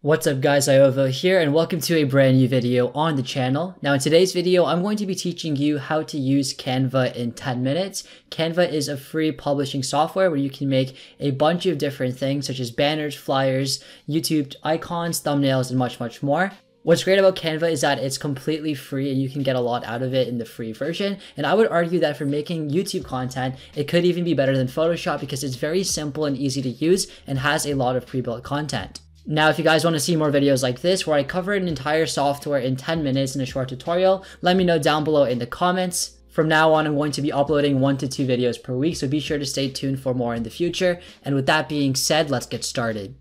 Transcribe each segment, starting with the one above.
What's up guys, Iovo here and welcome to a brand new video on the channel. Now in today's video, I'm going to be teaching you how to use Canva in 10 minutes. Canva is a free publishing software where you can make a bunch of different things such as banners, flyers, YouTube icons, thumbnails, and much more. What's great about Canva is that it's completely free and you can get a lot out of it in the free version. And I would argue that for making YouTube content, it could even be better than Photoshop because it's very simple and easy to use and has a lot of pre-built content. Now, if you guys want to see more videos like this, where I cover an entire software in 10 minutes in a short tutorial, let me know down below in the comments. From now on, I'm going to be uploading 1 to 2 videos per week, so be sure to stay tuned for more in the future. And with that being said, let's get started.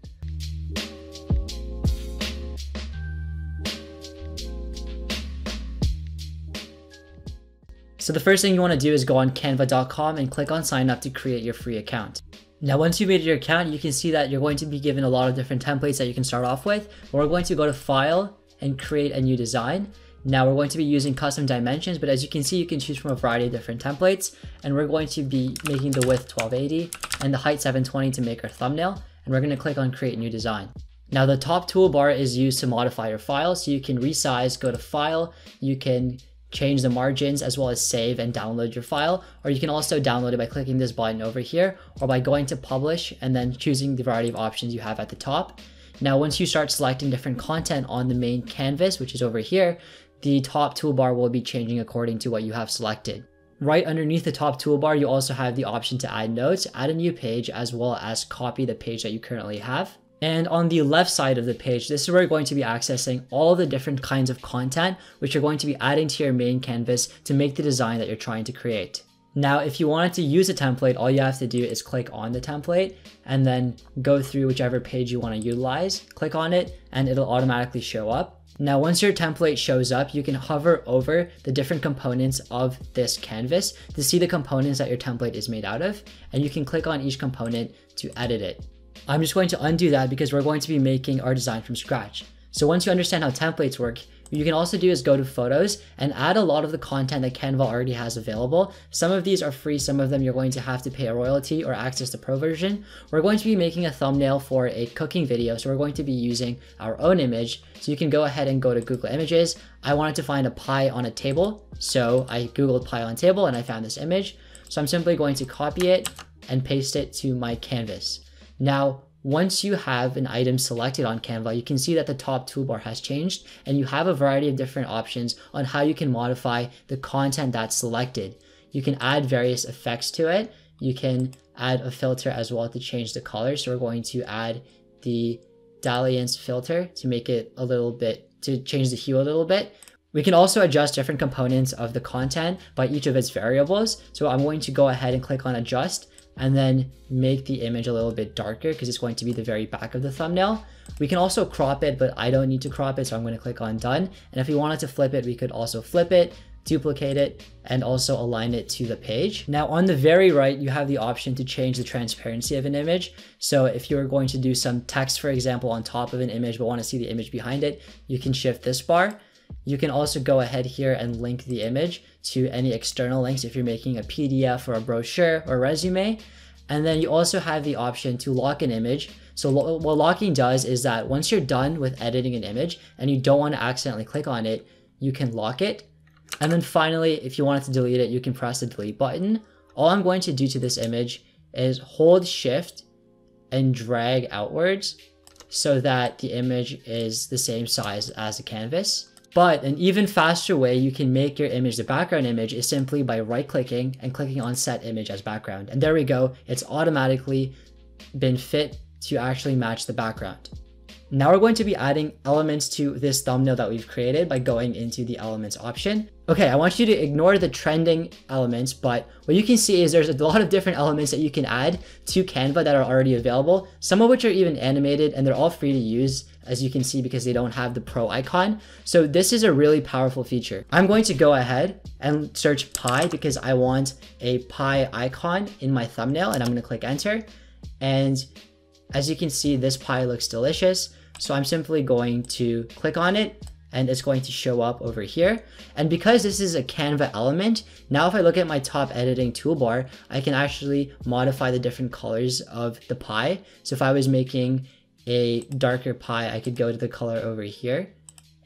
So the first thing you want to do is go on canva.com and click on sign up to create your free account. Now, once you made your account, you can see that you're going to be given a lot of different templates that you can start off with. We're going to go to File and create a new design. Now we're going to be using custom dimensions, but as you can see, you can choose from a variety of different templates. And we're going to be making the width 1280 and the height 720 to make our thumbnail. And we're going to click on Create New Design. Now the top toolbar is used to modify your file. So you can resize, go to File, you can change the margins as well as save and download your file, or you can also download it by clicking this button over here or by going to publish and then choosing the variety of options you have at the top. Now once you start selecting different content on the main canvas, which is over here, the top toolbar will be changing according to what you have selected. Right underneath the top toolbar, you also have the option to add notes, add a new page, as well as copy the page that you currently have. And on the left side of the page, this is where you're going to be accessing all the different kinds of content, which you're going to be adding to your main canvas to make the design that you're trying to create. Now, if you wanted to use a template, all you have to do is click on the template and then go through whichever page you want to utilize, click on it, and it'll automatically show up. Now, once your template shows up, you can hover over the different components of this canvas to see the components that your template is made out of, and you can click on each component to edit it. I'm just going to undo that because we're going to be making our design from scratch. So once you understand how templates work, what you can also do is go to photos and add a lot of the content that Canva already has available. Some of these are free, some of them you're going to have to pay a royalty or access the pro version. We're going to be making a thumbnail for a cooking video, so we're going to be using our own image. So you can go ahead and go to Google Images. I wanted to find a pie on a table, so I Googled pie on table and I found this image. So I'm simply going to copy it and paste it to my canvas. Now, once you have an item selected on Canva, you can see that the top toolbar has changed and you have a variety of different options on how you can modify the content that's selected. You can add various effects to it. You can add a filter as well to change the color. So we're going to add the dalliance filter to make it a little bit, to change the hue a little bit. We can also adjust different components of the content by each of its variables. So I'm going to go ahead and click on adjust and then make the image a little bit darker because it's going to be the very back of the thumbnail. We can also crop it, but I don't need to crop it, so I'm going to click on done. And if we wanted to flip it, we could also flip it, duplicate it, and also align it to the page. Now on the very right, you have the option to change the transparency of an image. So if you're going to do some text, for example, on top of an image, but want to see the image behind it, you can shift this bar. You can also go ahead here and link the image to any external links if you're making a PDF or a brochure or resume. And then you also have the option to lock an image. So what locking does is that once you're done with editing an image and you don't want to accidentally click on it, you can lock it. And then finally, if you wanted to delete it, you can press the delete button. All I'm going to do to this image is hold shift and drag outwards so that the image is the same size as the canvas. But an even faster way you can make your image the background image is simply by right-clicking and clicking on Set Image as Background. And there we go, it's automatically been fit to actually match the background. Now we're going to be adding elements to this thumbnail that we've created by going into the Elements option. Okay, I want you to ignore the trending elements, but what you can see is there's a lot of different elements that you can add to Canva that are already available, some of which are even animated, and they're all free to use, as you can see, because they don't have the pro icon. So this is a really powerful feature. I'm going to go ahead and search pie because I want a pie icon in my thumbnail, and I'm going to click enter. And as you can see, this pie looks delicious. So I'm simply going to click on it and it's going to show up over here. And because this is a Canva element, now if I look at my top editing toolbar, I can actually modify the different colors of the pie. So if I was making a darker pie, I could go to the color over here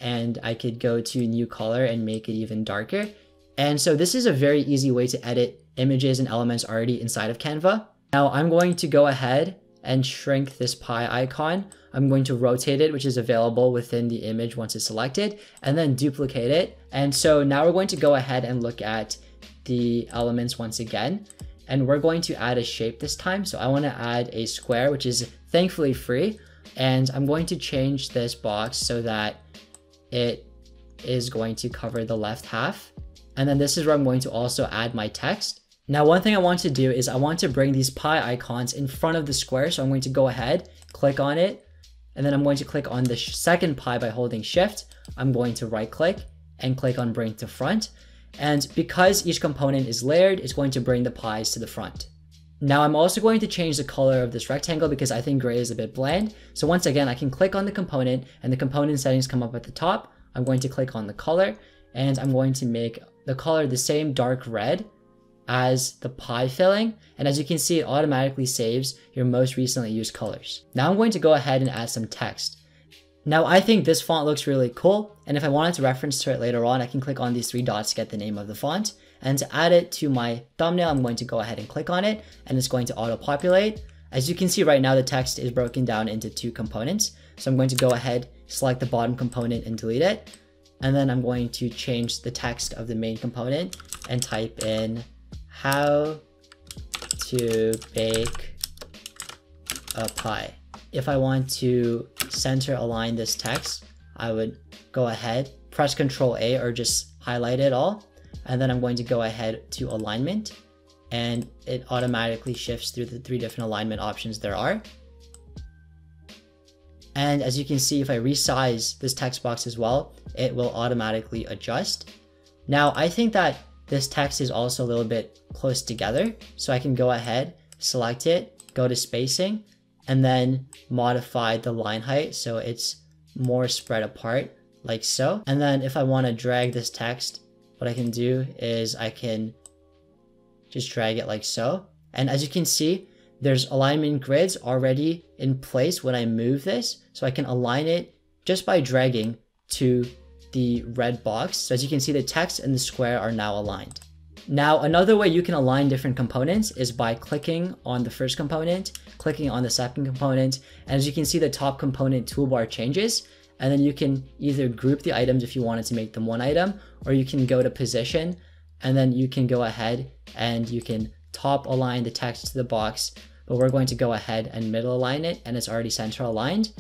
and I could go to new color and make it even darker. And so this is a very easy way to edit images and elements already inside of Canva. Now I'm going to go ahead and shrink this pie icon. I'm going to rotate it, which is available within the image once it's selected, and then duplicate it. And so now we're going to go ahead and look at the elements once again, and we're going to add a shape this time. So I want to add a square, which is thankfully free, and I'm going to change this box so that it is going to cover the left half. And then this is where I'm going to also add my text. Now, one thing I want to do is I want to bring these pie icons in front of the square. So I'm going to go ahead, click on it, and then I'm going to click on the second pie by holding Shift. I'm going to right click and click on Bring to Front. And because each component is layered, it's going to bring the pies to the front. Now I'm also going to change the color of this rectangle because I think gray is a bit bland. So once again, I can click on the component and the component settings come up at the top. I'm going to click on the color and I'm going to make the color the same dark red as the pie filling. And as you can see, it automatically saves your most recently used colors. Now I'm going to go ahead and add some text. Now I think this font looks really cool. And if I wanted to reference to it later on, I can click on these three dots to get the name of the font. And to add it to my thumbnail, I'm going to go ahead and click on it and it's going to auto-populate. As you can see right now, the text is broken down into two components. So I'm going to go ahead, select the bottom component and delete it. And then I'm going to change the text of the main component and type in how to bake a pie. If I want to center align this text, I would go ahead, press Ctrl A or just highlight it all. And then I'm going to go ahead to alignment and it automatically shifts through the three different alignment options there are. And as you can see, if I resize this text box as well, it will automatically adjust. Now, I think that this text is also a little bit close together. So I can go ahead, select it, go to spacing, and then modify the line height so it's more spread apart like so. And then if I want to drag this text, what I can do is I can just drag it like so. And as you can see, there's alignment grids already in place when I move this. So I can align it just by dragging to the red box. So as you can see, the text and the square are now aligned. Now, another way you can align different components is by clicking on the first component, clicking on the second component. And as you can see, the top component toolbar changes. And then you can either group the items if you wanted to make them one item, or you can go to position and then you can go ahead and you can top align the text to the box, but we're going to go ahead and middle align it and it's already center aligned.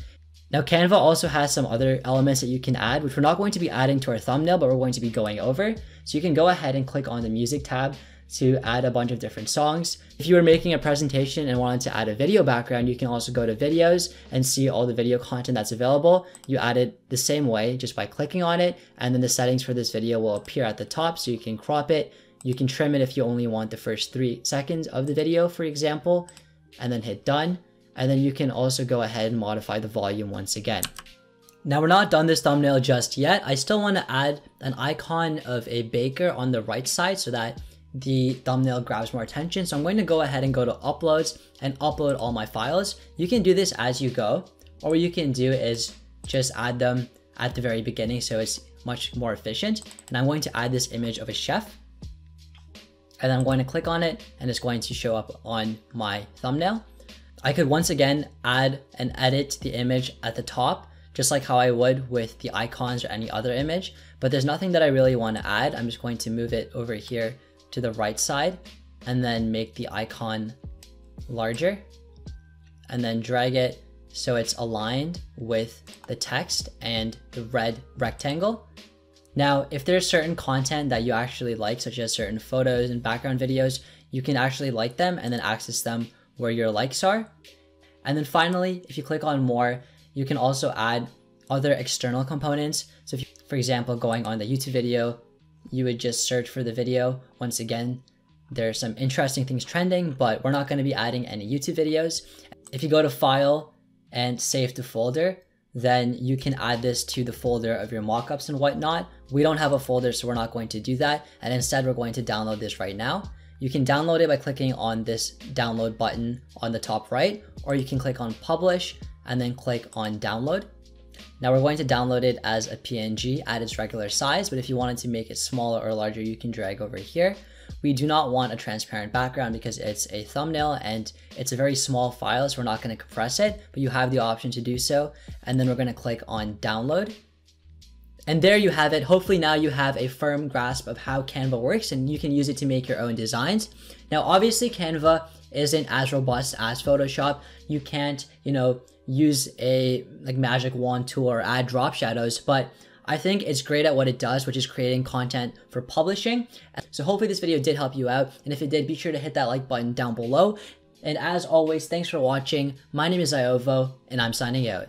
Now Canva also has some other elements that you can add, which we're not going to be adding to our thumbnail, but we're going to be going over. So you can go ahead and click on the music tab to add a bunch of different songs. If you were making a presentation and wanted to add a video background, you can also go to videos and see all the video content that's available. You add it the same way just by clicking on it, and then the settings for this video will appear at the top so you can crop it. You can trim it if you only want the first 3 seconds of the video, for example, and then hit done. And then you can also go ahead and modify the volume once again. Now we're not done this thumbnail just yet. I still want to add an icon of a baker on the right side so that the thumbnail grabs more attention. So I'm going to go ahead and go to uploads and upload all my files. You can do this as you go, or what you can do is just add them at the very beginning so it's much more efficient. And I'm going to add this image of a chef. And then I'm going to click on it and it's going to show up on my thumbnail. I could once again add and edit the image at the top, just like how I would with the icons or any other image, but there's nothing that I really want to add. I'm just going to move it over here to the right side and then make the icon larger and then drag it so it's aligned with the text and the red rectangle. Now, if there's certain content that you actually like, such as certain photos and background videos, you can actually like them and then access them where your likes are. And then finally, if you click on more, you can also add other external components. So if you, for example, going on the YouTube video, you would just search for the video. Once again, there's some interesting things trending, but we're not going to be adding any YouTube videos. If you go to File and Save to Folder, then you can add this to the folder of your mockups and whatnot. We don't have a folder, so we're not going to do that. And instead, we're going to download this right now. You can download it by clicking on this download button on the top right, or you can click on Publish and then click on download. Now we're going to download it as a PNG at its regular size, but if you wanted to make it smaller or larger, you can drag over here. We do not want a transparent background because it's a thumbnail and it's a very small file, so we're not going to compress it, but you have the option to do so. And then we're going to click on download. And there you have it. Hopefully now you have a firm grasp of how Canva works and you can use it to make your own designs. Now, obviously Canva isn't as robust as Photoshop. You can't, use a magic wand tool or add drop shadows, but I think it's great at what it does, which is creating content for publishing. So hopefully this video did help you out. And if it did, be sure to hit that like button down below. And as always, thanks for watching. My name is Iovo and I'm signing out.